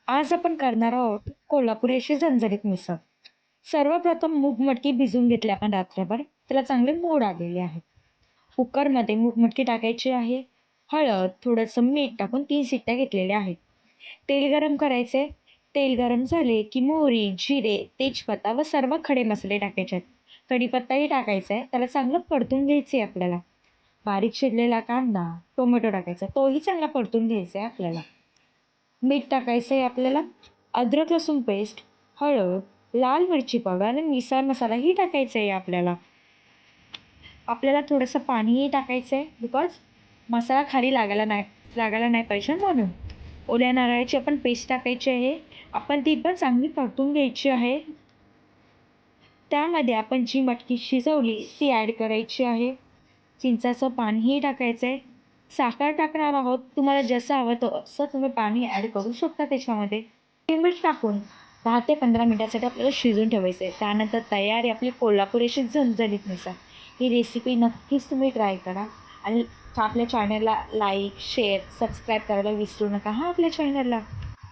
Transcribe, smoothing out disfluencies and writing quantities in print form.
आज आपण करणार आहोत कोल्हापुरी अशी झणझणीत मिसळ. सर्वप्रथम मूग मटकी भिजवून घेतली आपण रात्रभर. त्याला चांगले मोड आलेले आहेत. कुकरमध्ये मूग मटकी टाकायची आहे. हळद, थोडंसं मीठ टाकून 3 शिट्ट्या घेतलेल्या आहेत. तेल गरम करायचे. तेल गरम झाले की मोहरी, जिरे, तेजपत्ता व सर्व खडे मसाले टाकायचे आहेत. कढीपत्ताही टाकायचा आहे. त्याला चांगलं परतून घ्यायचे आपल्याला. बारीक चिरलेला कांदा, टोमॅटो टाकायचा. तोही चांगला परतून घ्यायचा आहे आपल्याला. मीठ टाकायचं आहे आपल्याला, अद्रक लसूण पेस्ट, हळद, लाल मिरची पावडर आणि मिसळ मसालाही टाकायचा आहे आपल्याला. आपल्याला थोडंसं पाणीही टाकायचं आहे बिकॉज मसाला खाली लागायला नाही पाहिजे म्हणून. ओल्या नारळाची आपण पेस्ट टाकायची आहे. आपण ती पण चांगली परतून घ्यायची आहे. त्यामध्ये आपण जी मटकी शिजवली ती ॲड करायची आहे. चिंचाचं पाणीही टाकायचं आहे. साखर टाकणार आहोत. तुम्हाला जसं हवं तसं तुम्ही पाणी ॲड करू शकता त्याच्यामध्ये. हे मीठ टाकून 10 ते 15 मिनिटासाठी आपल्याला शिजवून ठेवायचं आहे. त्यानंतर तयार आहे आपली कोल्हापुरी अशी झणझणीत मिसळ. ही रेसिपी नक्कीच तुम्ही ट्राय करा आणि आपल्या चॅनलला लाईक, शेअर, सबस्क्राईब करायला विसरू नका हां आपल्या चॅनलला.